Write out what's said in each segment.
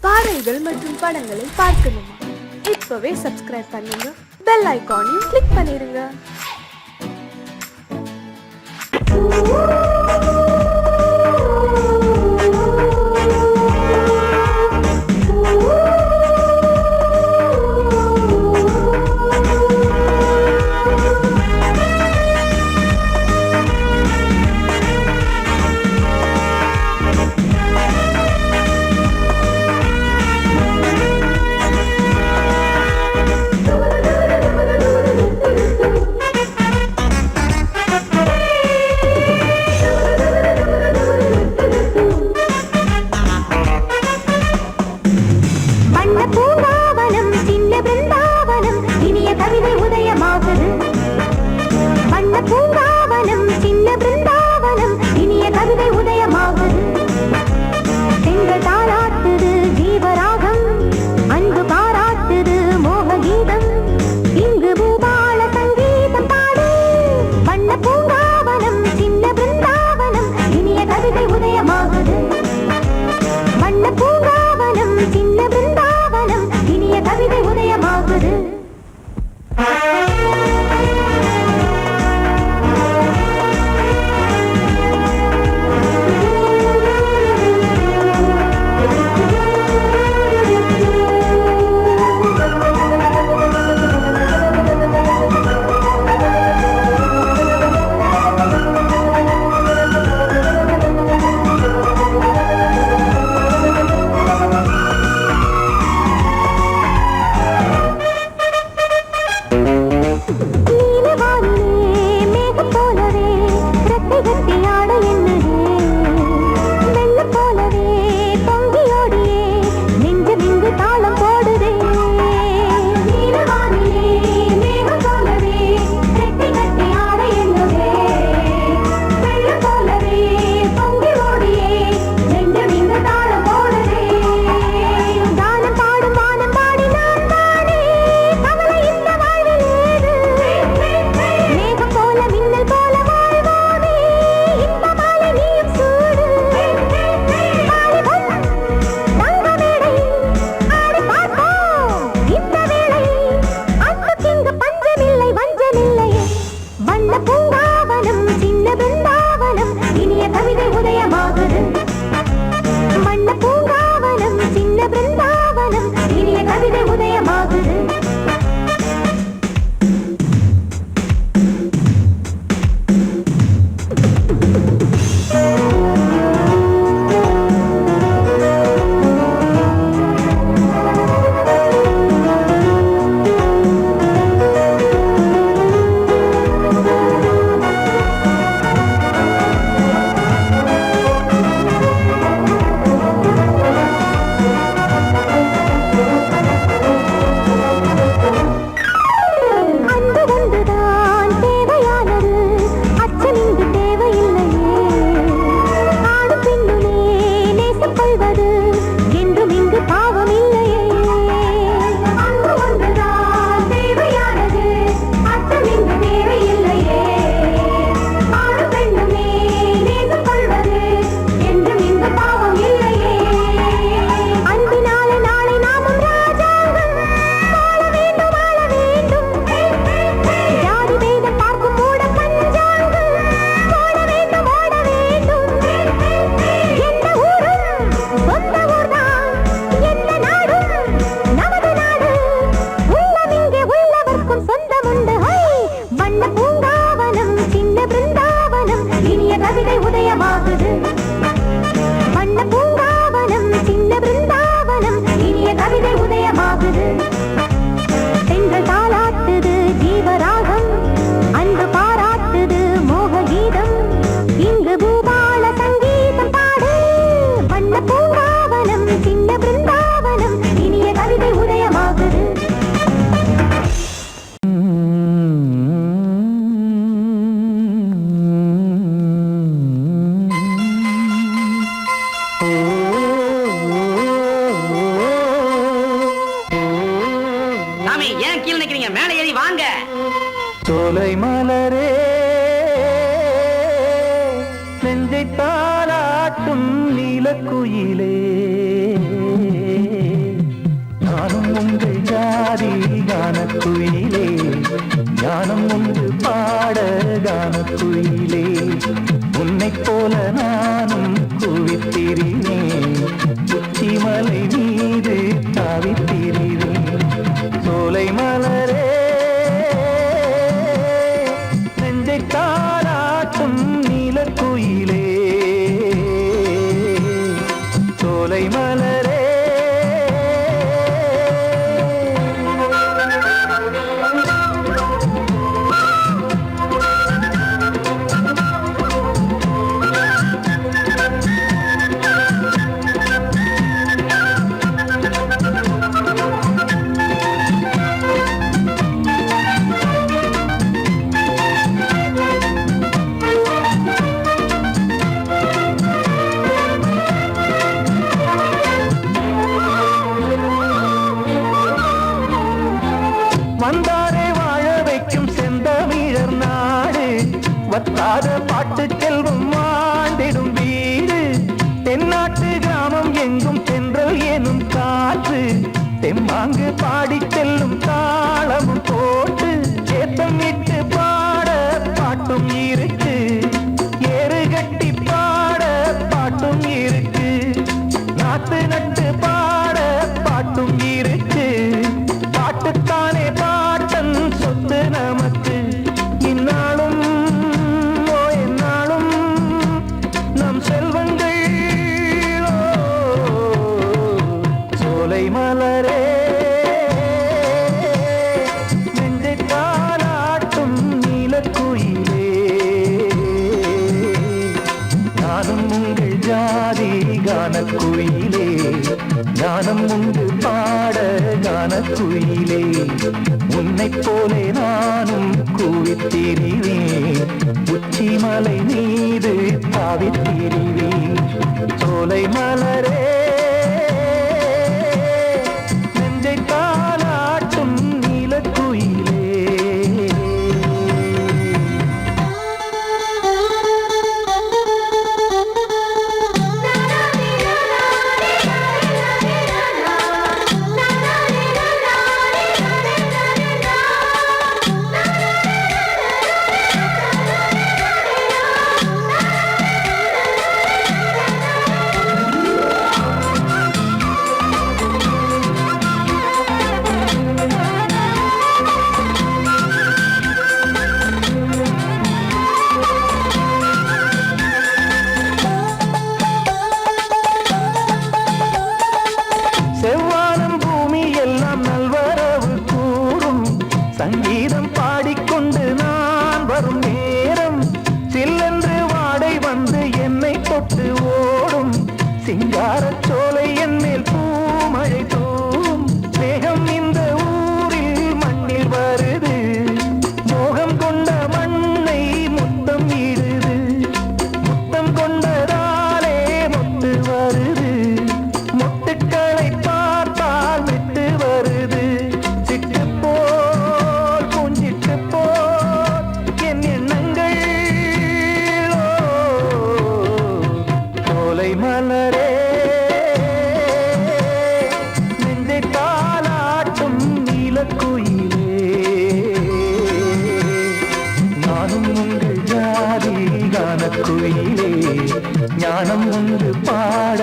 பாடல்கள் மற்றும் படங்களை பார்க்கணுமா? இப்பவே சப்ஸ்கிரைப் பண்ணுங்க, பெல் ஐகானையும் கிளிக் பண்ணிருங்க. சோலை மலரே நெஞ்சை தாளாட்டும் நீலக்குயிலே மலை மீது தாவித் திரிவேன். சோலை மலரே நெஞ்சை தாலாட்டும் நீலக்குயிலே. சோலை மலரே வந்தாரே வாழ வைக்கும் செந்தமிழர் நாடு. வத்தாத பாட்டு செல்வம் வாழ்ந்திடும் வீடு. தென்னாட்டு கிராமம் எங்கும் தென்றல் எனும் காற்று. தெம்மாங்கு பாடி செல்லும் தாளமும் போட்டு ஏத்தம் இட்டு பாட பாட்டும் இருக்கு. ஏறு கட்டி பாட பாட்டும் இருக்கு. நாத்து நட்டு பாட பாட்டும் இருக்கு. பாட்டுத்தானே பாட்டன் சொத்து நமக்கு. இந்நாளும் எந்நாளும் நம் செல்வங்கள். சோலை மலரே நெஞ்சை தாலாட்டும் நீலக்குயிலே. நானும் உங்கள் ஜாதி கானக்குயிலே. ஞானம் உண்டு பாட கானக்குயிலே. உன்னைப் போலே நானும் கூவித் திரிவேன். உச்சி மலை மீது தாவித் திரிவேன். சோலை மலரே நெஞ்சை தாலாட்டும் நீலக்குயிலே. செவ்வானம் பூமி எல்லாம் நல்வரவு கூறும். சங்கீதம் பாடிக்கொண்டு நான் வரும் நேரம் சில்லென்று வாடை வந்து என்னை தொட்டு ஓடும். சிங்காரச் சோலை என் மேல் பூமழை தூவும். மேகம் இந்த ஊரில் மண்ணில் வருது. மோகம் கொண்ட மண்ணை முத்தம் இடுது. முத்தம் கொண்டதாலே முத்து வருது. முத்துக்களை பார்த்தால் விட்டு வருது. சிட்டு போல் பூஞ்சிட்டு போல் என் எண்ணங்கள். சோலை மலரே நெஞ்சை தாலாட்டும் நீலக்குயிலே. நானும் உங்கள் ஜாதி கானக்குயிலே. ஞானம் உண்டு பாட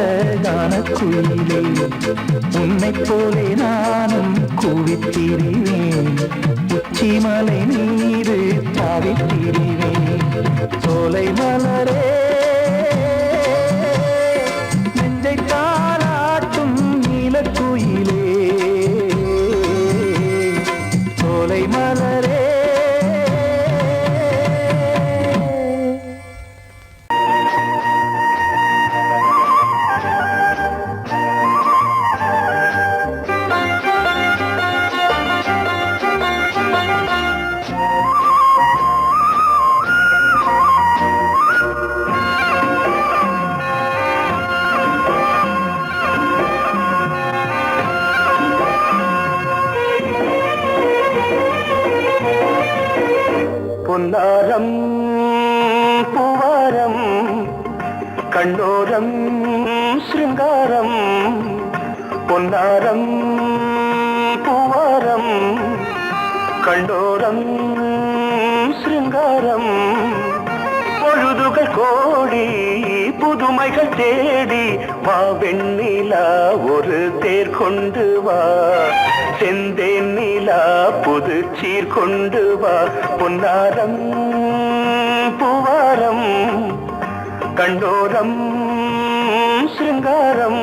கானக்குயிலே. உன்னைப் போலே நானும் கூவித் திரிவேன். உச்சி மலை மீது தாவித் திரிவேன். சோலை மலரே நெஞ்சை தாலாட்டும் நீலக்குயிலே. சோலை மலரே பொன்னாரம் பூவாரம் கண்ணோரம் சிருங்காரம். பொன்னாரம் பூவாரம் கண்டோரம் சிருங்காரம். பொழுதுகள் கோடி புதுமை புதுமைகள் தேடி வா வெண்ணிலா ஒரு தேர் கொண்டு வா செந்தேன் நிலா புது சீர் கொண்டு வா பொன்னாரம் பூவாரம் கண்டோரம் சிருங்காரம்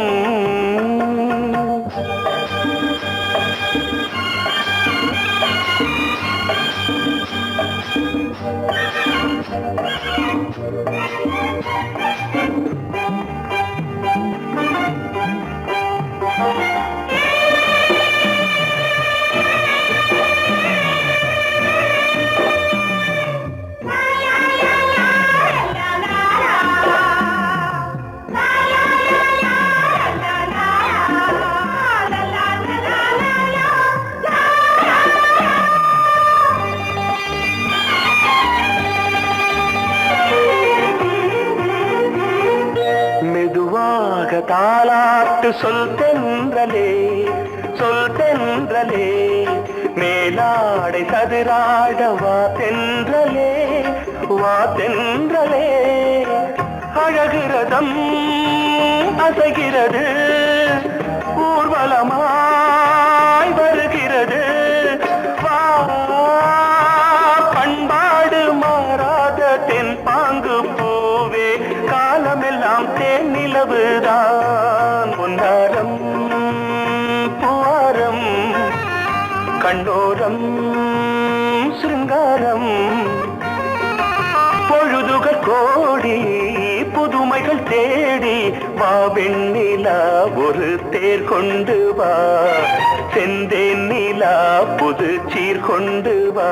தாலாட்டு சொல் தென்றலே சொல் தென்றலே மேலாடை சதுராட வா தென்றலே வா தென்றலே அழகிறதம் அசைகிறது ஊர்வலமாய் வருகிறது வா பண்பாடு மாறாத தென் பாங்கு பூவே காலமெல்லாம் தேன் நிலவுதான் பொன்னாரம் பூவாரம் கண்டோரம் சிருங்காரம் பொழுதுகள் கோடி புதுமைகள் தேடி வா வெண்ணிலா ஒரு தேர் கொண்டு வா செந்தேன் நிலா புது சீர் கொண்டு வா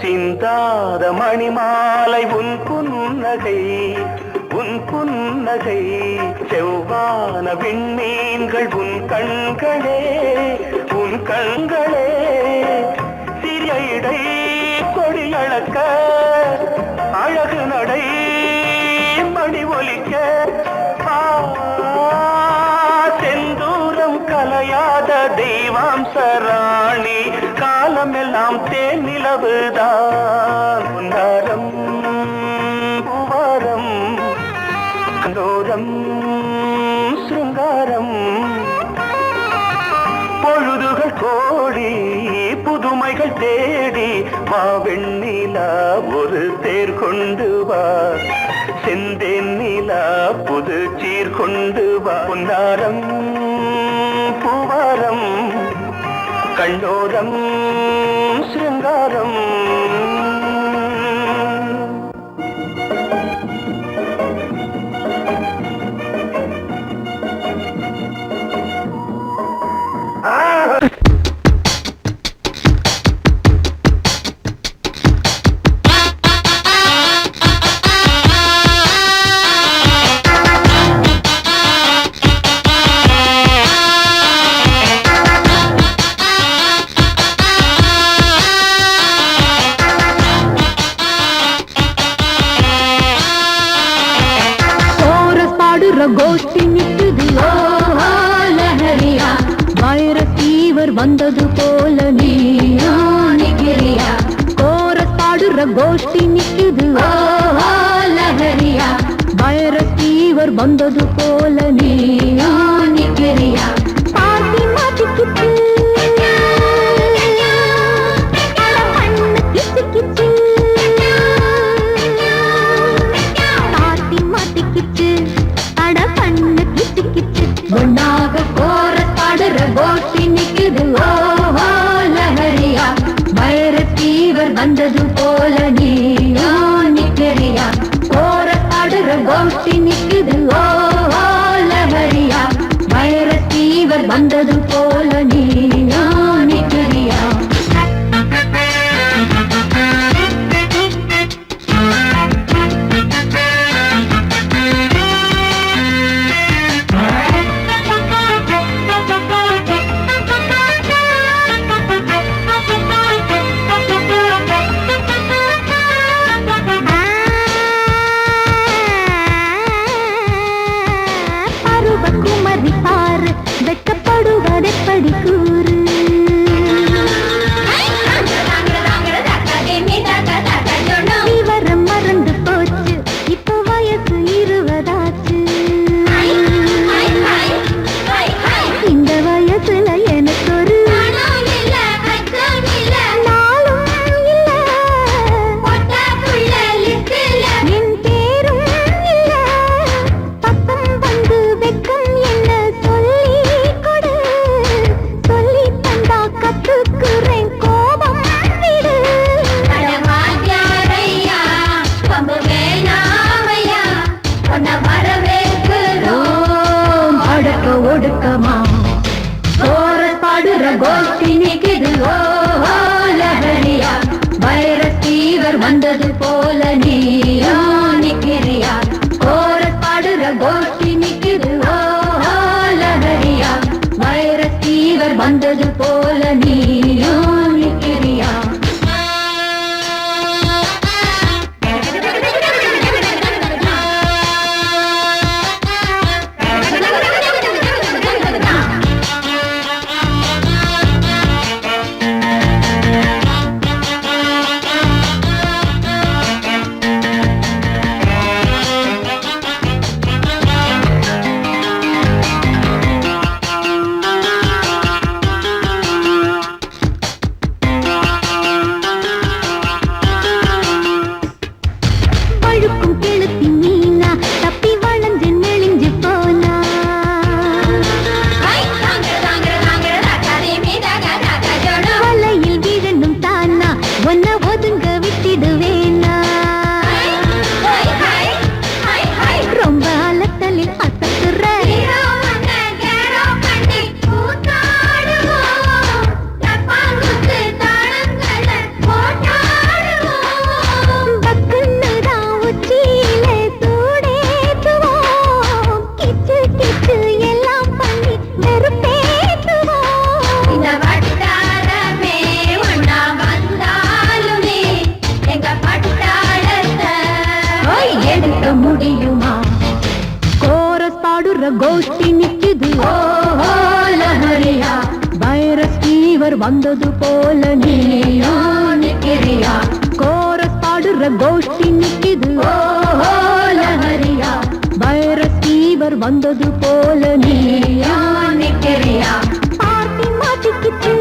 சிந்தாத மணிமாலை உன் புன்னகை உன் புன்னகை செவ்வான விண்மீன்கள் உன் கண்களே உன் கண்களே சிறிய இடை கொடியளக்க அழகு நடை மணி ஒலிக்க செந்தூரம் கலையாத தெய்வாம்சராணி காலமெல்லாம் தேன் நிலவுதான் பொன்னாரம் பூவாரம் கண்டோரம் சிருங்காரம் பொழுதுகள் கோடி புதுமைகள் தேடி வா வெண்ணிலா ஒரு தேர் கொண்டு வா செந்தேன் நிலா புது சீர் கொண்டு வா பொன்னாரம் பூவாரம் கண்டோரம் சிருங்காரம் கோஷ்டி நிக்குது லஹரியா வைரத்தீவர் வந்தது போல நீயா நிக்கிறியா கோரஸ் பாடுற கோஷ்டி நிக்குது லஹரியா வைரத்தீவர் வந்தது போல நீயா நிக்கிறியா பாட்டி மாட்டிக்கிட்டு ஒன்னாக கோரஸ் பாடுற கோஷ்டி நிக்குது லஹரியா வைரத்தீவர் வந்தது போல நீயா நிக்கிறியா கோரஸ் பாடுற கோஷ்டி நிக்குது லஹரியா வைர வந்தது போல நீயா நிக்கிறியா பருவகுமரி பாரு வெட்டப்படுவதெப்படி கூறு விவரம் மறந்து போச்சு இப்போ வயசு 20 ஆச்சு இந்த வயசுல எனக்கு ஒரு நாளும் இல்ல என் பேரும் இல்ல பக்கம் வந்து வெக்கம் என்ன சொல்லி கொடு சொல்லி தந்தா கத்துக்குறேன் கோபம் விடு அடக்க ஒடுக்கமா கோரஸ் பாடுற கோஷ்டி நிக்குது ஓ லஹரியா வைரஸ் ஃபீவர் வந்தது போல நீயா நிக்கிறியா கோரஸ் பாடுற கோஷ்டி நிக்குது ஓ லஹரியா வைரஸ் ஃபீவர் வந்தது போல நீயா நிக்கிறியா பழுக்கும் கெளுத்தி மீனா தப்பி வளைஞ்சு நெளிஞ்சு போனா வலையில் விழணும் தானா ஒன்ன ஒதுங்க விட்டிடுவேனா ரொம்ப அலத்தலில் அசத்துற பக்குன்னுதான் உச்சியிலே சூடேத்துவோம் கிச்சு கிச்சு எல்லாம் பண்ணி வெறுப்பேத்துவோம் இந்த வட்டாரமே ஒன்னா வந்தாலுமே எங்க பட்டாளத்தை எடுக்க முடியுமா கோரஸ் பாடுற கோஷ்டி நிக்குது ஓ லஹரியா வைரஸ் ஃபீவர் வந்தது போல நீயா நிக்கிறியா கோரஸ் பாடுற கோஷ்டி நிக்குது ஓ லஹரியா வைரஸ் ஃபீவர் வந்தது போல நீயா நிக்கிறியா பார்ட்டி மாட்டிக்கிச்சு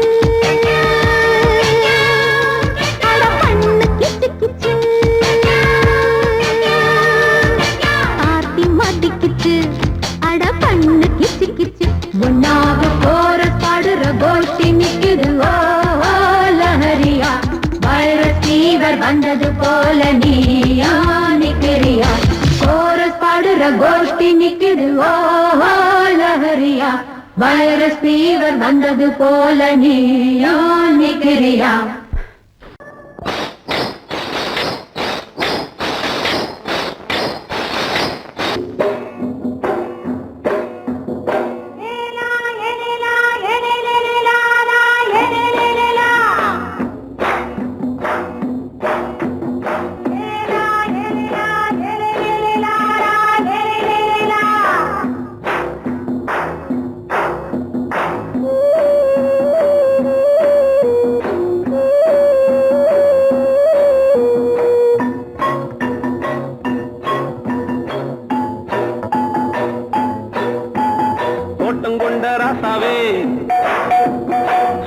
அட பண்ணு கிச்சு கிச்சு பார்ட்டி மாட்டிக்கிச்சு அட பண்ணு கிச்சு கிச்சு ஒன்னாக கோரஸ் பாடுற கோஷ்டி நிக்குது ஓ லஹரியா வைரஸ் ஃபீவர் வந்தது போல நீயா நிக்கிறியா கோரஸ் பாடுற கோஷ்டி நிக்குது ஓ லஹரியா வைரஸ் ஃபீவர் வந்தது போல நீயா நிக்கிறியா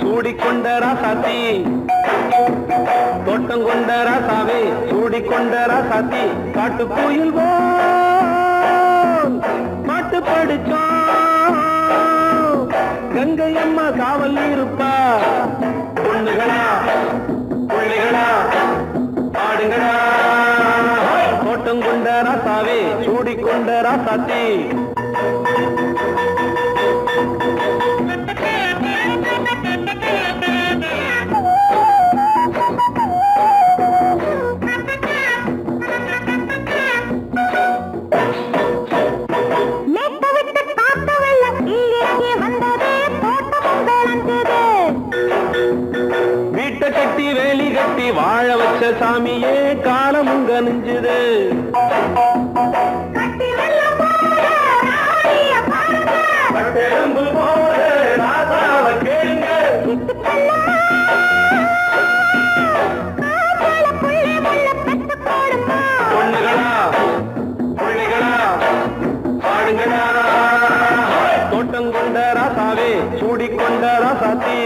சூடிக்கொண்ட ராசாத்தி தோட்டம் கொண்ட ராசாவே சூடிக்கொண்ட ராசாத்தி காட்டு கோயில் பாட்டு படிச்சோம் கங்கை அம்மா காவல் இருப்பா பொண்ணுகளா பிள்ளைகளா ஆடுங்களா தோட்டம் கொண்ட ராசாவே சூடிக்கொண்ட ராசாத்தி வீட்டை கட்டி வேலி கட்டி வாழ வச்ச சாமியே காலமுங்க நெஞ்சுது. கட்டெரும்பு போல ராசாவ கேளுங்க. பொண்ணுகளா பிள்ளைகளா பாடுங்களா. தோட்டம் கொண்ட ராசாவே சூடிக்கொண்ட ராசாத்தி.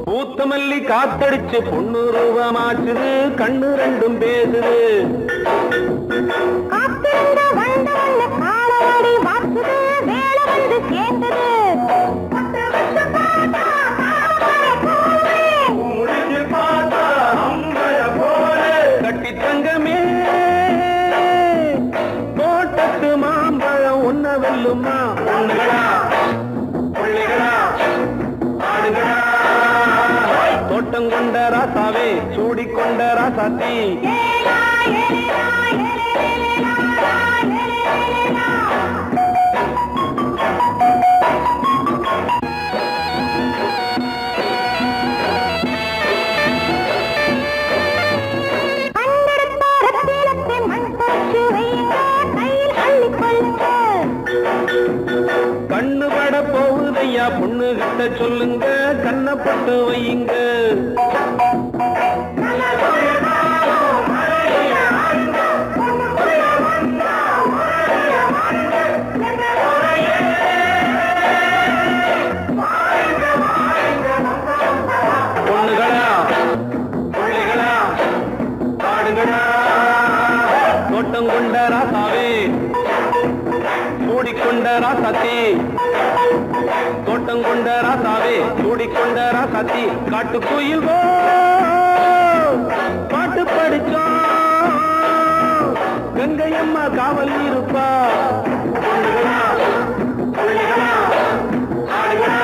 பூத்தமல்லி காத்தடிச்சு பொண்ணு ரூபமாச்சுது. கண்ணு ரெண்டும் பேசுது. கட்டி தங்கமே தோட்டத்து மாம்பழம் ஒன்ன வெல்லுமா. பொண்ணுகளா பிள்ளைகளா ஆடுகளா. தோட்டம் கொண்ட ராசாவே சூடிக்கொண்ட ராசாத்தி. கண்ணு பட போகுதையா பொண்ணு கிட்ட சொல்லுங்க. கண்ணப்பட்டு வையுங்க. பொண்ணுகளா பிள்ளைகளா பாடுங்களா. தோட்டம் கொண்ட ராசாவே சூடிக்கொண்ட ராசாத்தி. தோட்டம் கொண்ட ராசாவே சூடிக்கொண்ட ராசாத்தி. காட்டுக்குயில் பாட்டு படிச்சோம். கங்கையம்மா காவல் இருப்பா. பொண்ணுகளா பிள்ளைகளா ஆடுகளா.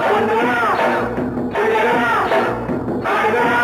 பொண்ணுகளா பிள்ளைகளா ஆடுகளா.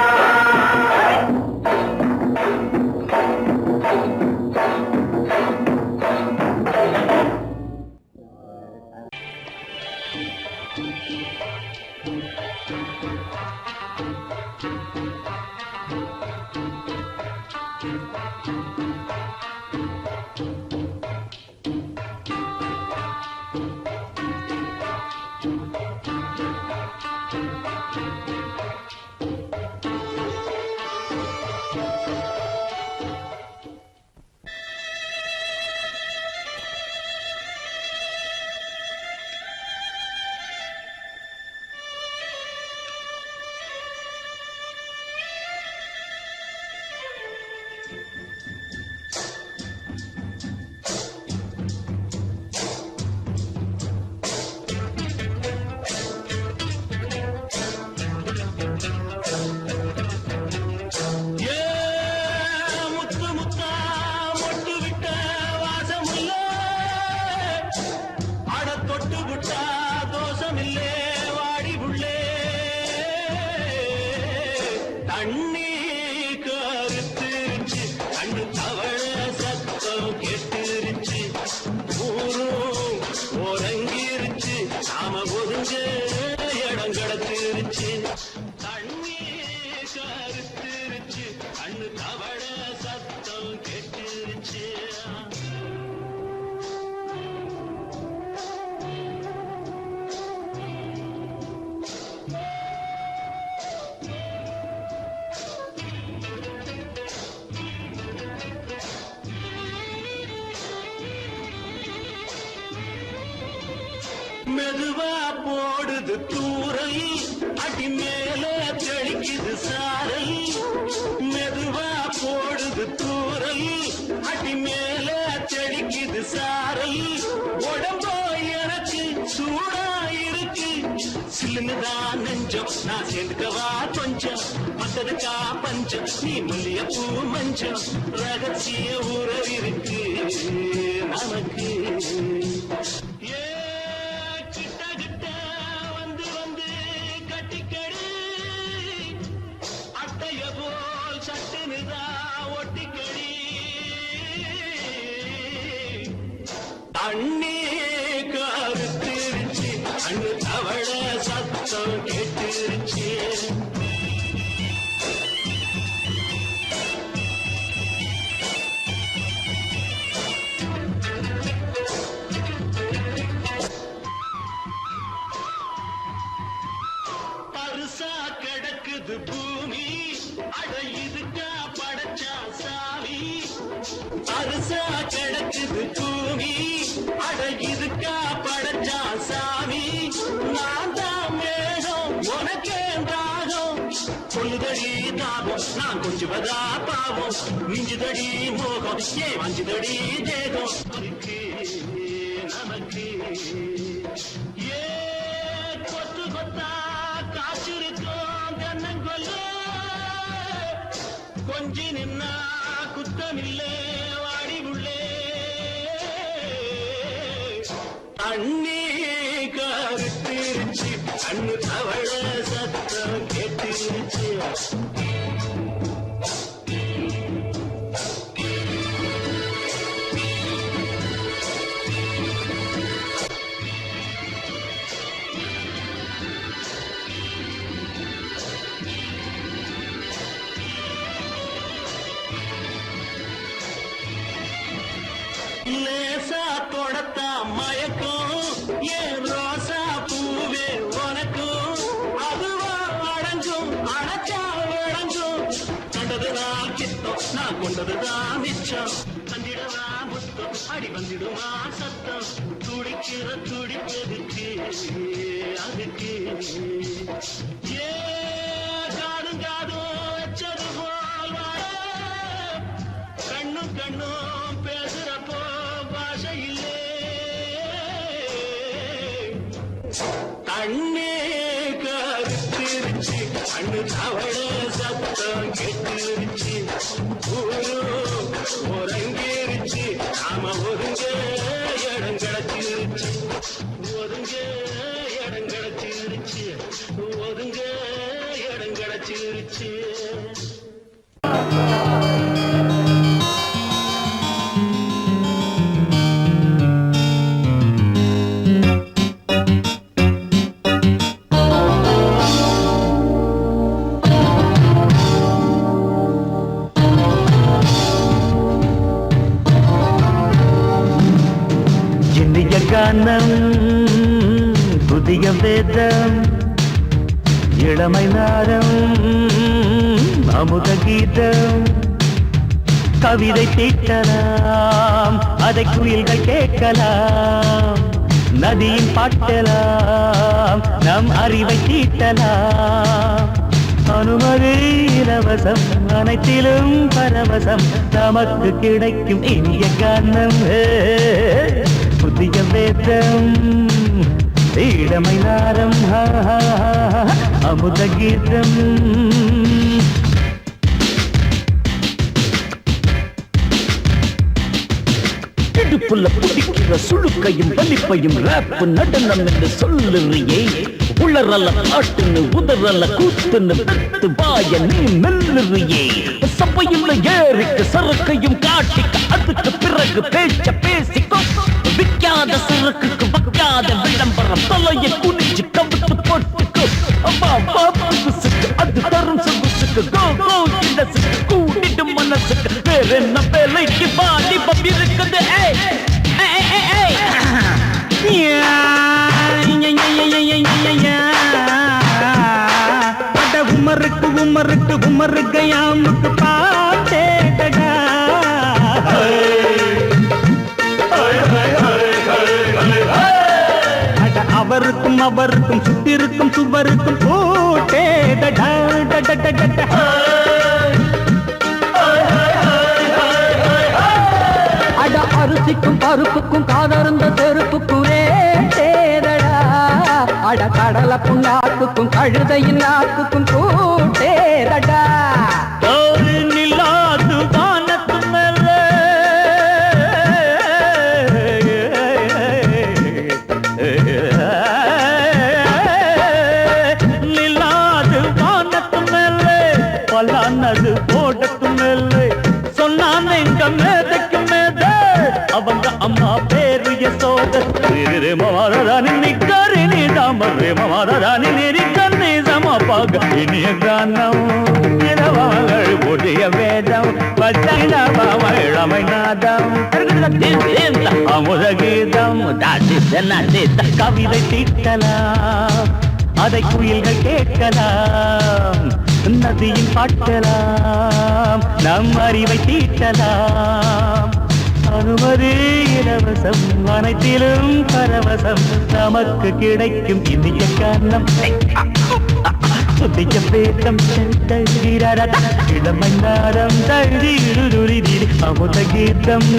மெதுவா போடுது தூரல், அடி மேல தெளிக்குது சாரல். மெதுவா போடுது தூரல், அடி மேல தெளிக்குது சாரல். உடம்போ எனக்கு சூடா இருக்கு, சில்லுதான் நெஞ்சம் நான் சேர்ந்துக்கவா கொஞ்சம். மத்ததுக்கா பஞ்சம் நீ மல்லிய பூ மஞ்சம், ரகசிய உறவிருக்கு நமக்கு. கிட்ட கிட்ட வந்து கிடக்குது பூமி அட இதுக்கா படைச்சா சாமி அரிசா கிடக்குது பூமி அட இதுக்கா படைச்சா சாமி நான் தான் மேகம் உனக்கே தாகம் சொல்லுதடி தாகம் நான் கொஞ்சுவதா பாவம் மிஞ்சுதடி மோகம் ஏ வஞ்சுதடி தேகம் நமக்கு ஏ கொத்து கொத்தா காற்றிருக்கும் தென்னங்கொல்ல கொஞ்சி நின்னா குத்தமில்லே வாடி உள்ளே அண்ணி கருத்திருச்சு கண்ணு தவழ சத்தம் கேட்டிருச்சு லேசா தொடத்தா மயக்கும் ஏன் ரோசா பூவே உனக்கும் அதுவா அடைஞ்சும் அடைச்சா விளைஞ்சும் கண்டதுதான் கித்தம் நான் கொண்டதுதான் மிச்சம் தந்திடவா முத்தம் அடி வந்திடுமா சத்தம் துடிக்கிற துடிப்பதுக்கு அதுக்கு ஏ காதும் காதும் வச்சது போல் கண்ணும் கண்ணும் பேசுறப்போ பாஷை இல்லே கண்ணே கருத்திருச்சு கண்ணு தவழ சத்தம் கெட்டிருச்சு ஊரு ஒருங்கிருச்சு நாம ஒருங்க இடம் கிடைச்சிருச்சு ஒருங்க இடம் கிடைச்சிருச்சு ஒருங்க இடம் கிடைச்சிருச்சு கானம் புதிய வேதம் இளமை நாரம் அமுத கீதம் கவிதை தீட்டலாம் அதை குயில்கள் கேட்கலாம் நதியின் பாட்டலாம் நம் அறிவை தீட்டலாம் அனுமதி இலவசம் அனைத்திலும் பரவசம் நமக்கு கிடைக்கும் இனிய கானம் புதிய வேதம் இளமை நாரம் அமுத கீதம் இடுப்புள்ள பிடிக்கிற சுழுக்கையும் வலிப்பையும் ராப்பு நடனம் என்று சொல்லுறியே உளறல பாட்டுன்னு உதறல கூத்துன்னு பெத்து வாய நீ மெல்லுறியே சபையுள்ள ஏறிக்கு சரக்கையும் காட்டிக்க அதுக்கு பிறகு பேச்ச பேசிக்கோ விற்காத சரக்குக்கு வைக்காத விளம்பரம் தலையை குனிஞ்சு கவித்து போட்டுக்கோ புதுசுக்கு அது தரும் சொகுசுக்கு கோ இலசுக்கு கூட்டிட்டு மனசுக்கு வேற என்ன வேலைக்கு வாலிபம் இருக்குது உமருக்கு உமருக்கு உமருக்கு யாமுக்கு பாட்டேடா அவருக்கும் அவருக்கும் சுத்திருக்கும் சுவருக்கும் போட்டேடா அட அரிசிக்கும் பருப்புக்கும் காதருந்த செருப்புக்கும் ரேடா அட கடலை புண்ணாக்குக்கும் கழுதையின் நாக்குக்கும் கூட்டேடா நில்லாது வானத்து மேல நில்லாது வானத்து மேல பலானது போடத்து மேல சொன்னான் எங்க மேதைக்கு மேத அவங்க அம்மா பேரு யசோத மாதாராணி நிக்காரி நீ தாம மாதாராணி நெறிக்கண்ணி சமப்பாக இனிய கானம் இரவங்கள் புதிய வேதம் பச்சை இளமை நாதம் அமுத கீதம் கவிதை தீட்டலாம் அதை குயில்கள் கேட்கலாம் நதியில் பாட்டலாம் நம் அறிவை தீட்டலாம் அனுமதி இலவசம் அனைத்திலும் பரவசம் நமக்கு கிடைக்கும் இனிய காரணம் புதிய பேதம் இளமை நாரம் தழுதி அமுத கீதம்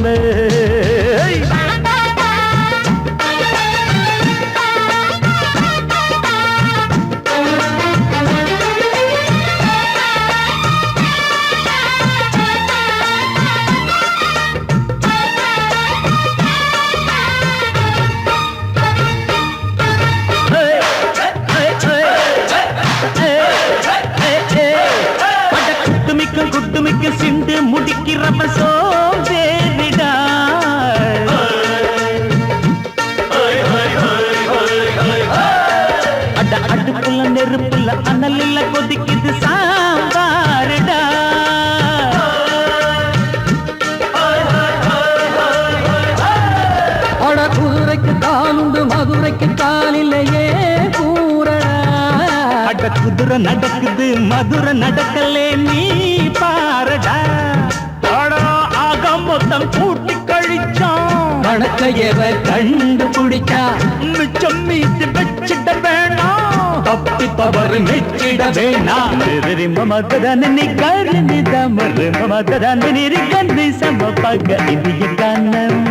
குட்டுமிக்க சிண்டு முடிக்கிறப்ப சோதேரிடா அடுப்புல நெருப்புல அனலில் கொதிக்குது சாம்பாருடா அட குதிரைக்கு காலுண்டு மதுரைக்கு காலிலேயே கூறடா அட குதிரை நடக்குது மதுரை நடக்கலே நீ பாரடா ஆக மொத்தம் கூட்டி கழிச்சான் கணக்கையவ கண்டுபிடிச்சா மிச்சம் மீது வச்சிட வேணாம் தப்பி தவறு மெச்சிட வேணாம் மமதனி கருணி தமரு மமதனி கந்தி சமபக இந்திய கானம்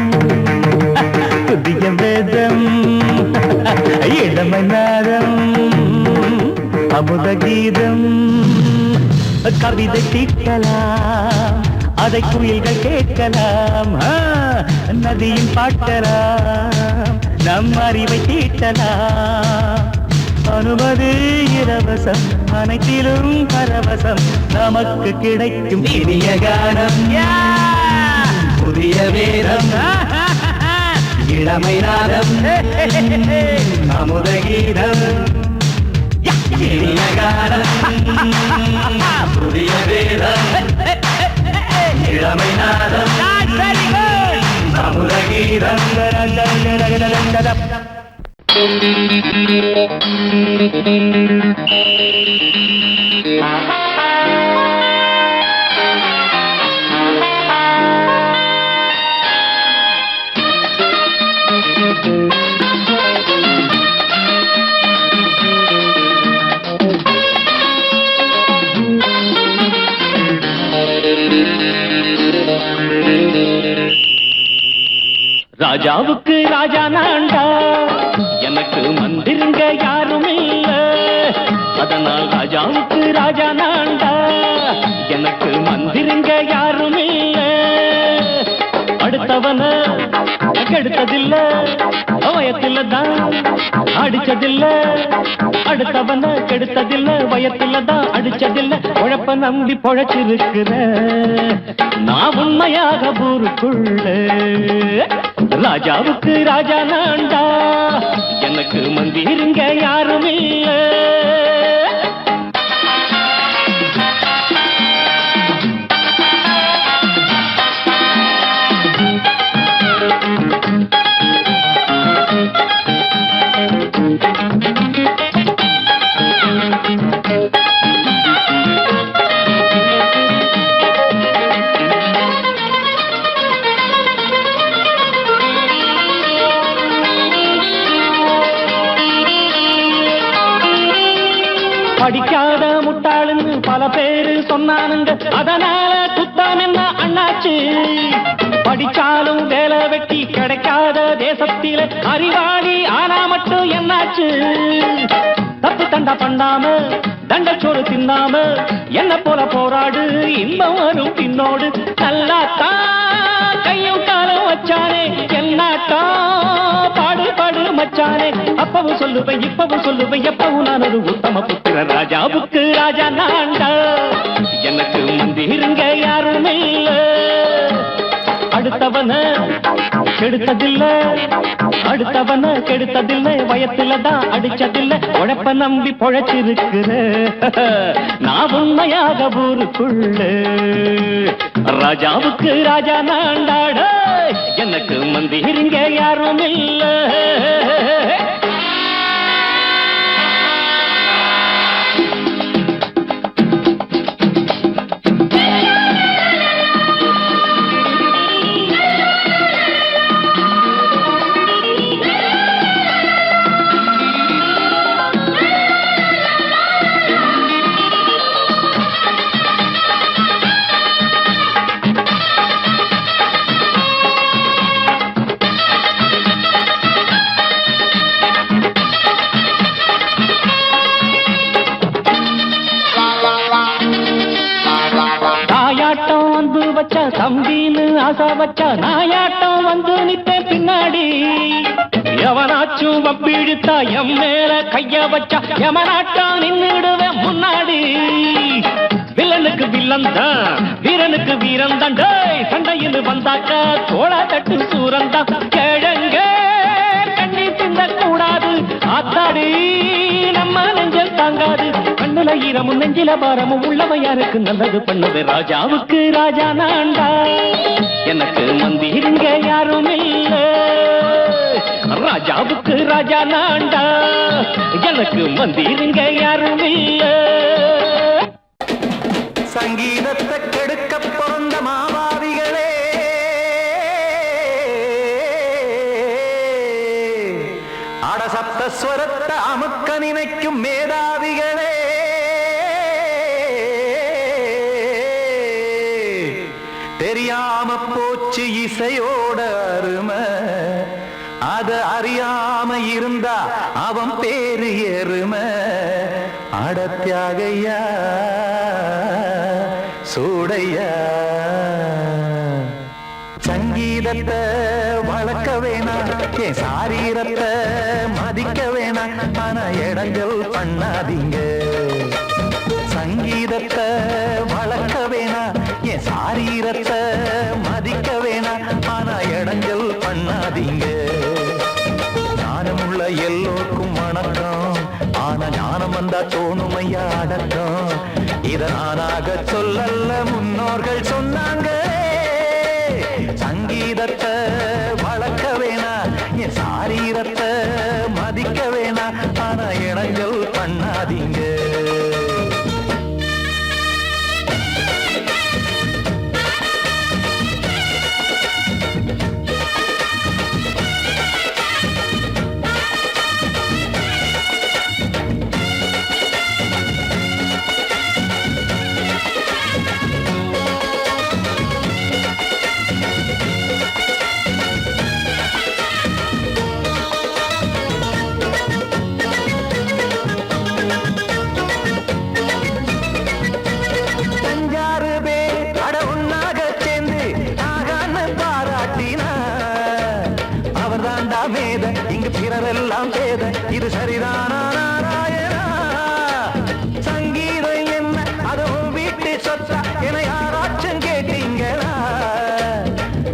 புதிய வேதம் இளமை நாரம் அமுத கீதம் கவிதை தீட்டலாம் அதை குயில்கள் கேட்கலாம் நதியின் பாட்டலாம் நம் அறிவை தீட்டலாம் அனுமதி இலவசம் அனைத்திலும் பரவசம் நமக்கு கிடைக்கும் இனிய கானம் புதிய வேதம் இளமை நாதம் அமுத கீதம் இனிய கானம் புதிய வேதம் இளமை நாதம் அமுத கீதம் ராஜாவுக்கு ராஜா நான்டா எனக்கு மந்திருங்க யாரும் இல்ல அதனால் ராஜாவுக்கு ராஜா நான்டா எனக்கு மந்திருங்க யாரும் இல்ல அடுத்தவன கெடுத்ததில்ல வயத்தில தான் அடிச்சதில்ல அடுத்தவன கெடுத்ததில்ல வயத்தில தான் அடிச்சதில்ல உழப்ப நம்பி பொழைச்சிருக்கிற நான் உண்மையாக ஊருக்குள்ள ராஜாவுக்கு ராஜா நான்டா எனக்கு மந்திருங்க யாரும் இல்ல படிக்காத முட்டாளுன்னு பல பேரு சொன்னானுங்க அதனால குத்தம் என்ன அண்ணாச்சு படிச்சாலும் வேலை வெட்டி கிடைக்காத தேசத்தில அறிவாளி ஆனா மட்டும் என்னாச்சு தப்பு தண்டா பண்ணாம தண்டச்சோறு தின்னாம என்ன போல போராடு இன்பம் வரும் பின்னோடு நல்லாத்தான் கையும் காலம் வச்சானே என்னாட்டா பாடு பாடு மச்சானே அப்பவும் சொல்லுவேன் இப்பவும் சொல்லுவேன் எப்பவும் நான் ஒரு உத்தம புத்திர ராஜாவுக்கு ராஜா நான்டா எனக்கு மந்திருங்க யாரும் இல்ல அடுத்தவன கெடுத்ததில்ல அடுத்தவன கெடுத்ததில்லை வயத்துல தான் அடிச்சதில்லை உழைப்ப நம்பி பொழைச்சிருக்கிற நான் உண்மையாக ஊருக்குள்ள ராஜாவுக்கு ராஜா நான்டாட எனக்கு மந்திருங்க யாரும் இல்ல வச்சா தம்பின்னு ஆசா வச்சா நாயாட்டம் வந்து நித்தேன் பின்னாடி எவனாச்சும் வப்பிழுத்தா எம் மேல கைய வச்சா எவனாட்டம் நின்னுடுவேன் முன்னாடி வில்லனுக்கு வில்லன் தான் வீரனுக்கு வீரன் தான் சண்டையில் வந்தாக்கா தோளா தட்டு சூரன் தான் கிழங்க கண்ணி தின்ன கூடாது ஆத்தாடி நம்ம நெஞ்சல் தாங்காது கண்ணுல ஈரமும் நெஞ்சில பாரமும் உள்ளவன் யாருக்கு நல்லது பண்ணது ராஜாவுக்கு ராஜா நான்டா எனக்கு மந்திருங்க யாரும் இல்ல ராஜாவுக்கு ராஜா நான்டா எனக்கு மந்திருங்க யாரும் இல்ல சங்கீதத்தை கெடுக்க பிறந்த மாவாதிகளே அடசப்த ஸ்வரத்தை அமுக்க நினைக்கும் மேதாவிகளே தெரியாம போச்சு இசையோட அருமை அத அறியாம இருந்தா அவன் பேரு எருமை அடத்தியாகையா சூடையா சங்கீதத்தை வளர்க்க வேணாம் என் சாரீரத்தை மதிக்க வேணாம் ஆனா இடங்கள் பண்ணாதீங்க சங்கீதத்தை வளர்க்க வேணாம் என் சாரீரத்தை மதிக்க வேணாம் ஆனா இடங்கள் பண்ணாதீங்க ஞானமுள்ள எல்லோருக்கும் வணக்கம் ஆனா ஞானம் வந்தா தோணுமையா அடக்கம் இத நானாக சொல்லல்ல முன்னோர்கள் சொன்னாங்க சங்கீதத்தை வளர்க்க வேணா என் சாரீரத்தை மதிக்க வேணா ஆனா இடங்கள் பண்ணாதீங்க இங்கு பிறரெல்லாம் பேத இது சரிதானா நாராயணா சங்கீதம் என்ன அதுவும் வீட்டு சொத்தா என யாராச்சும் கேட்டீங்களா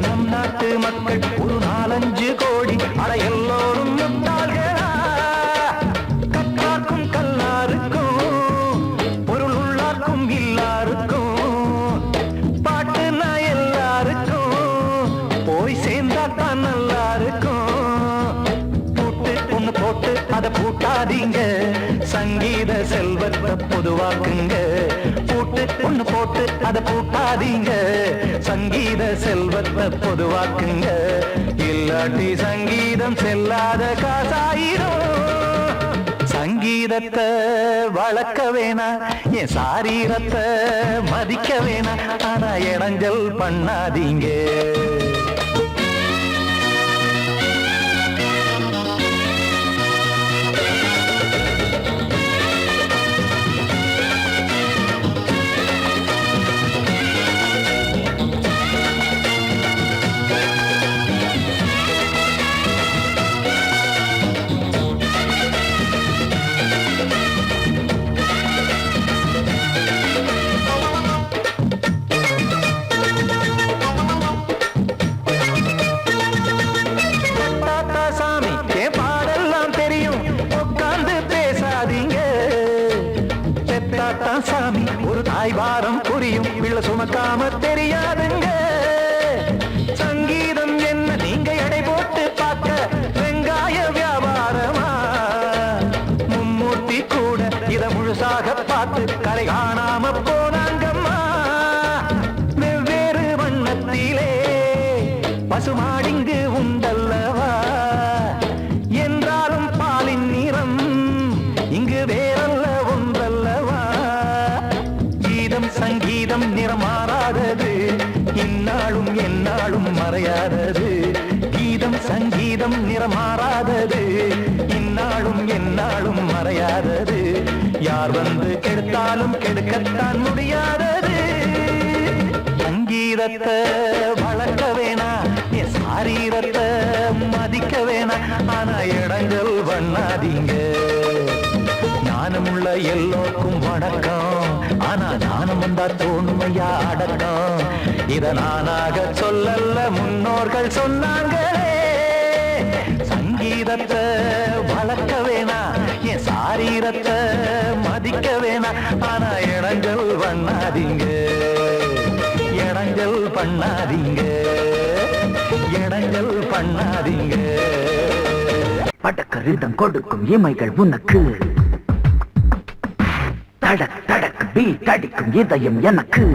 நம் நாட்டு மக்கள் ஒரு 4-5 கோடி அட எல்லோரும் முட்டாள்களா கற்றார்க்கும் கல்லாருக்கும் பொருள் உள்ளார்க்கும் இல்லாருக்கும் பாட்டுனா எல்லாருக்கும் போய் சேர்ந்தா தான் நல்லா இருக்கும் போட்டு அத பூட்டாதீங்க சங்கீத செல்வத்தை பொதுவாக்குங்க பூட்டு ஒண்ணு போட்டு அத பூட்டாதீங்க சங்கீத செல்வத்தை பொதுவாக்குங்க இல்லாட்டி சங்கீதம் செல்லாத காசாயிரும் சங்கீதத்தை வளர்க்க வேணா என் சாரீரத்தை மதிக்க வேணா ஆனா இடைஞ்சல் பண்ணாதீங்க சாமி ஒரு தாய் வாரம் புரியும் பிள்ளை சுமக்காம தெரியாதுங்க சங்கீதம் என்ன நீங்க எடை போட்டு பார்க்க வெங்காய வியாபாரமா மும்மூர்த்தி கூட இத முழுசாக பார்த்து கரை காணாம போனாங்கம்மா வெவ்வேறு வண்ணத்திலே பசுமாடிங்கு உண்டல்லவா என்றாலும் பாலின் நிறம் இங்கு வேறல்ல ஒன்றல்லவா சங்கீதம் நிறமாறாதது இந்நாளும் எந்நாளும் மறையாதது கீதம் சங்கீதம் நிறமாறாதது இந்நாளும் எந்நாளும் மறையாதது யார் வந்து கெடுத்தாலும் கெடுக்கத்தான் முடியாதது சங்கீத சங்கீதத்தை வளர்க்க வேணா என் சாரீரத்தை மதிக்க வேணா ஆனா இடங்கள் பண்ணாதீங்க ஞானமுள்ள எல்லோருக்கும் வணக்கம் ஆனா ஞானம் வந்தா தோணுமையா அடக்கம் இத நானாக சொல்லல முன்னோர்கள் சொன்னாங்களே சங்கீதத்தை வளர்க்க வேணா என் சாரீரத்தை மதிக்க வேணா ஆனா இடங்கள் பண்ணாதீங்க இடங்கள் பண்ணாதீங்க இடங்கள் பண்ணாதீங்க படக்கரிதம் கொடுக்கும் இமைகள் உனக்கு தடக் தடக் பீட் அடிக்கும் இதயம் எனக்கு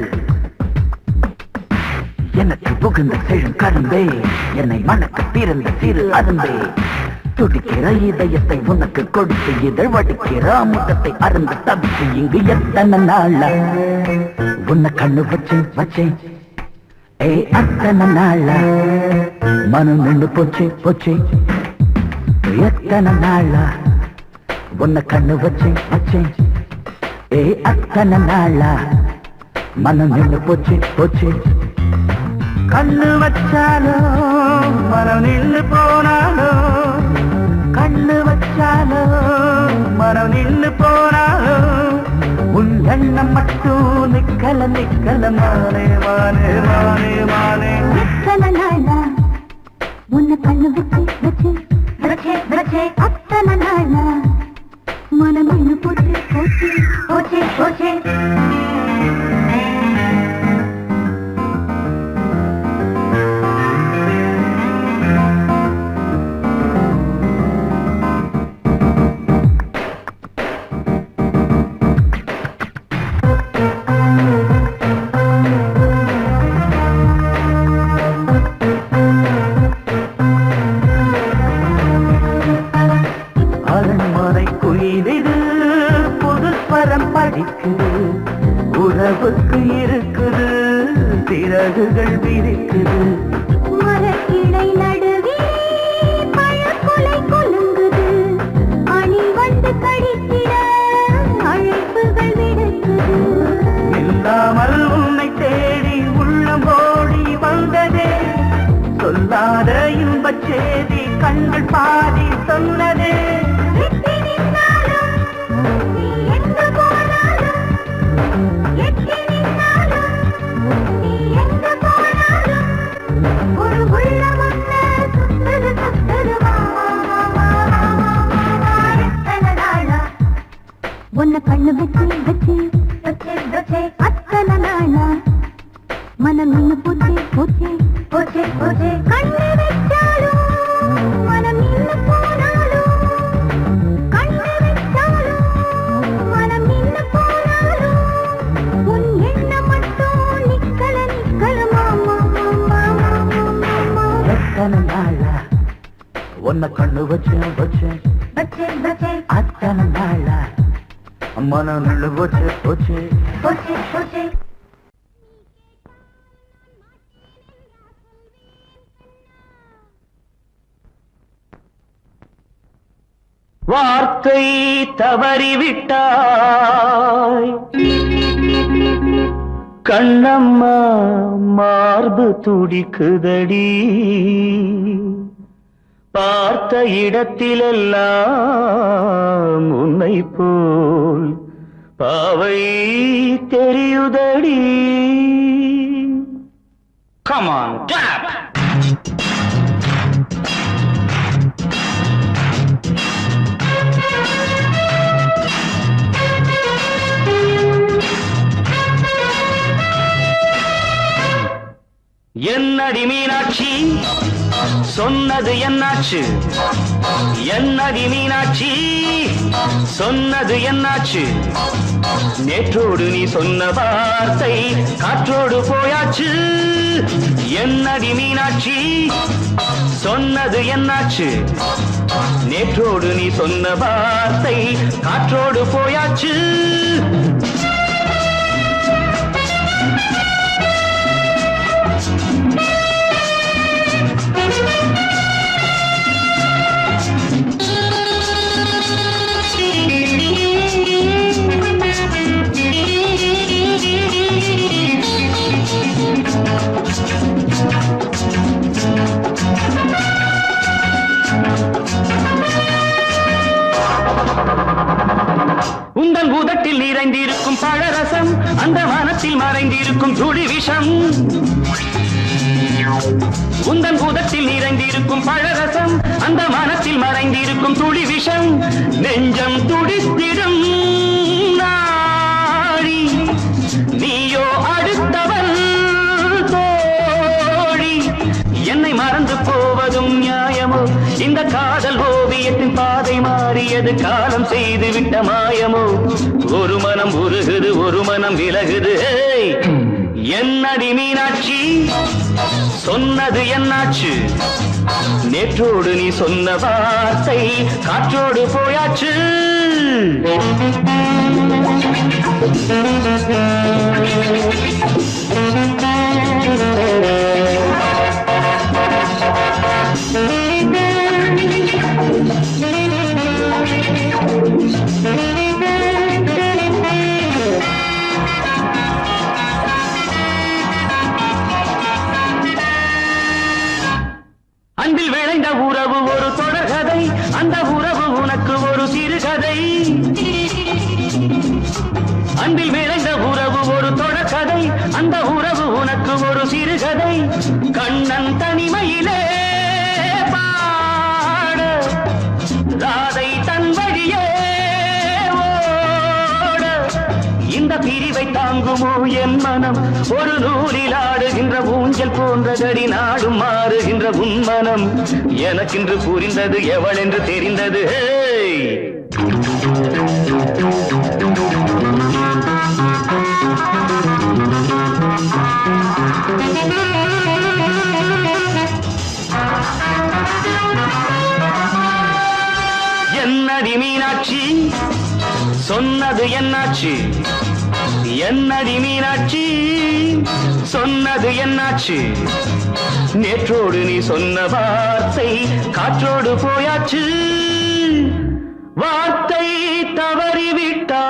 எனக்கு புகுந்த செழும் கரும்பே என்னை மணக்க பிறந்த சிறு அரும்பே துடிக்கிற இதயத்தை உனக்கு கொடுத்து இதழ் வடிக்கிற முகத்தை அருந்து தவித்து இங்கு எத்தனை நாள உன்னை கண்ணு வச்சேன் ஏ அத்தனை நாள மனம் நின்று போச்சு எத்தனை நாள உன்னை கண்ணு வச்சேன் ஏ அத்தனை நாள மனம் நின்று போச்சு கண்ணு வச்சாலோ மனம் நின்று போனாலோ கண்ணு வச்சாலோ மனம் நின்று போனாலோ உன் எண்ணம் மட்டும் நிக்கல மானே எத்தனை நாளா உன்னை கண்ணு வச்சு அத்தனை நாளா மனம் நின்று போச்சு உறவுக்கு இருக்குது சிறகுகள் விரிக்குது மரக்கிளை நடுவே பழக்குலை கொலுங்குது அணி வந்து கடித்திட அழைப்புகள் விடுக்குது இல்லாமல் உன்னை தேடி உள்ளம் ஓடி வந்ததே சொல்லாத இன்பச் செய்தி கண்கள் பாதி சொன்னதே உன்னை கண்ணு வச்சு அத்தனை நாளா மனம் நின்று போச்சு கண்ணு வச்சாலும் மனம் நின்று போனாலும் கண்ணு வச்சாலும் மனம் நின்று போனாலும் உன் எண்ணம் மட்டும் நிக்கல எத்தனை நாளா உன்னை கண்ணு வச்சேன் அத்தனை நாளா மனம் நின்று போச்சு வார்த்தை தவறிவிட்டாய் கண்ணம்மா மார்பு துடிக்குதடி பார்த்த இடத்திலெல்லாம் உன்னை போல் பாவை தெரியுதடி Come on, tap! என்னடி மீனாட்சி சொன்னது என்னாச்சு என்னடி மீனாட்சி சொன்னது என்னாச்சு நேற்றோடு நீ சொன்ன வார்த்தை காற்றோடு போயாச்சு என்னடி மீனாட்சி சொன்னது என்னாச்சு நேற்றோடு நீ சொன்ன வார்த்தை காற்றோடு போயாச்சு உதட்டில் நிறைந்திருக்கும் பழரசம் அந்த மனத்தில் மறைந்திருக்கும் துளி விஷம் உந்தன் உதட்டில் நிறைந்திருக்கும் பழரசம் அந்த மனத்தில் மறைந்திருக்கும் துளி விஷம் நெஞ்சம் துடித்திடும் நாடி நீயோ அடுத்தவன் தோழி என்னை மறந்து போவதும் நியாயமோ இந்த காதல் ஓவியத்தின் பாதை மாறியது காலம் செய்து விட்ட மாயமோ ஒரு மனம் உருகுது ஒரு மனம் விலகுது என்னடி மீனாட்சி சொன்னது என்னாச்சு நேற்றோடு நீ சொன்ன வார்த்தை காற்றோடு போயாச்சு அன்பில் விளைந்த உறவு ஒரு தொடர்கதை அந்த உறவு உனக்கு ஒரு சிறுகதை அன்பில் விளைந்த உறவு ஒரு தொடர்கதை அந்த உறவு உனக்கு ஒரு சிறுகதை கண்ணன் தனிமையிலே பாட ராதை தன் வழியே ஓட இந்த பிரிவை தாங்குமோ என் மனம் ஒரு நூலில் ஆடுகின்ற ஊஞ்சல் போன்றதடி நாடும் மாறுகின்ற உன்மனம் எனக்கென்று புரிந்தது எவள் என்று தெரிந்தது என்னடி மீனாட்சி சொன்னது என்னாச்சு என்னடி மீனாட்சி சொன்னது என்னாச்சு நேற்றோடு நீ சொன்ன வார்த்தை காற்றோடு போயாச்சு வார்த்தை தவறிவிட்டாய்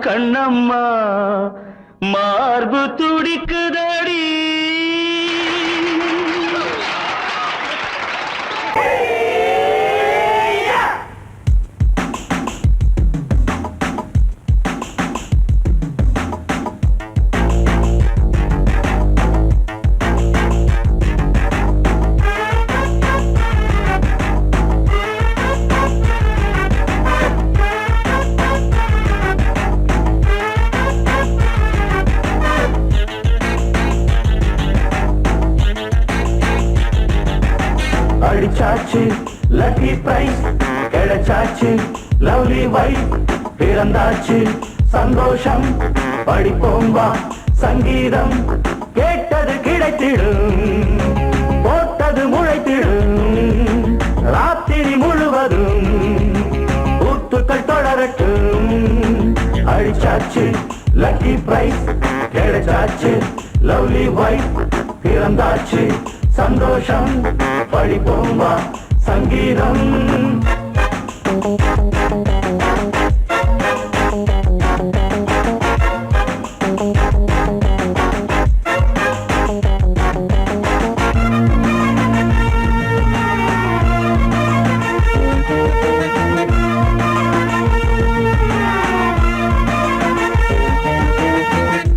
கண்ணம்மா மார்பு துடிக்குதடி அடிச்சாச்சு லக்கி பிரைஸ் கிடைச்சாச்சு லவ்லி வைஃப் பிறந்தாச்சு சந்தோஷம் படிப்போம் வா சங்கீதம் கேட்டது கிடைத்திடும் போட்டது முளைத்திடும் ராத்திரி முழுவதும் ஊத்துக்கள் தொடரட்டும் அடிச்சாச்சு லக்கி பிரைஸ் கிடைச்சாச்சு லவ்லி வைஃப் பிறந்தாச்சு சந்தோஷம் படிப்போம் வா சங்கீதம்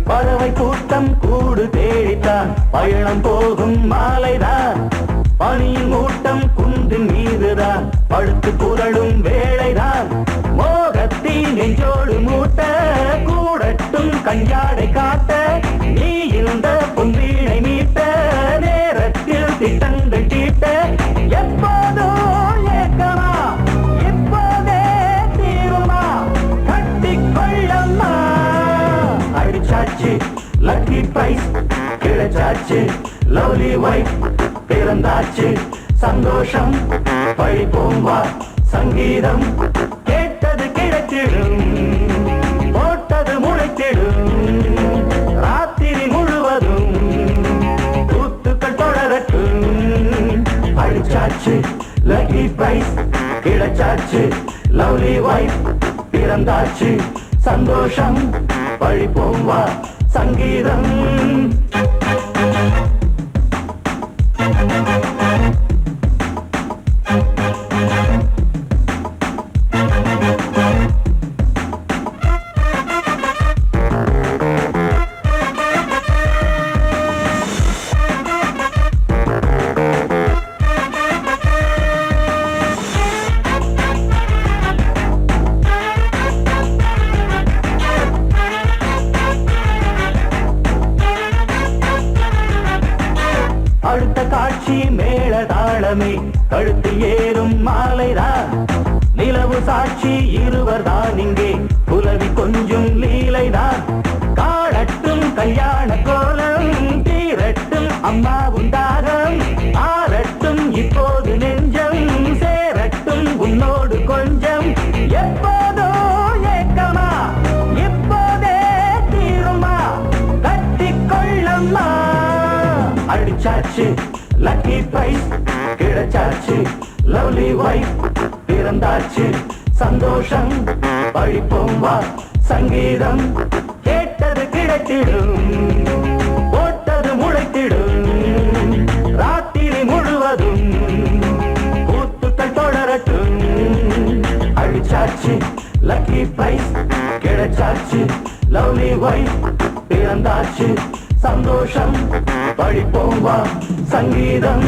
பறவை கூட்டம் கூடு தேடித்தான் பயணம் போகும் மாலைதான் பனியின் மூட்டம் குன்றின் மீதுதான் படுத்து புரளும் வேளைதான் மோகத்தின் நெஞ்சோடு மூட்ட கூடட்டும் கஞ்சாடை காட்ட நீ இருந்த பொன்வீணை மீட்ட நேரத்தில் திட்டங்கள் தீட்ட எப்போதோ ஏக்கமா இப்போதே தீருமா கட்டிக்கொள்ளம்மா அடிச்சாச்சு லக்கி பிரைஸ் கிடைச்சாச்சு லவ்லி வைஃப் பிறந்தாச்சு சந்தோஷம் படிப்போம் வா சங்கீதம் கேட்டது கிடைத்திடும் போட்டது முளைத்திடும் ராத்திரி முழுவதும் கூத்துக்கள் தொடரட்டும் அடிச்சாச்சு லக்கி பிரைஸ் கிடைச்சாச்சு லவ்லி வைஃப் பிறந்தாச்சு சந்தோஷம் படிப்போம் வா சங்கீதம் சாட்சி மேள தாளமே கழுத்தில் ஏறும் மாலைதான் நிலவு சாட்சி இருவர் தான் இங்கே புலவி கொஞ்சம் லீலைதான் காணட்டும் கல்யாண கோலம் தீரட்டும் அம்மா உண்டாரம் ஆரட்டும் இப்போது நெஞ்சம் சேரட்டும் உன்னோடு கொஞ்சம் எப்போதோ ஏக்கமா இப்போதே தீருமா கட்டிக்கொள்ளம்மா அடிச்சாச்சு லக்கி பிரைஸ் கிடைச்சாச்சு லவ்லி வைஃப் பிறந்தாச்சு சந்தோஷம் பழிப்போம் வா சங்கீதம் கேட்டது கிடைத்திடும் போட்டது முளைத்திடும் ராத்திரி முழுவதும் கூத்துக்கள் தொடரட்டும் அடிச்சாச்சு லக்கி பிரைஸ் கிடைச்சாச்சு லவ்லி வைஃப் பிறந்தாச்சு சந்தோஷம் பழிப்போம் வா சங்கீதம்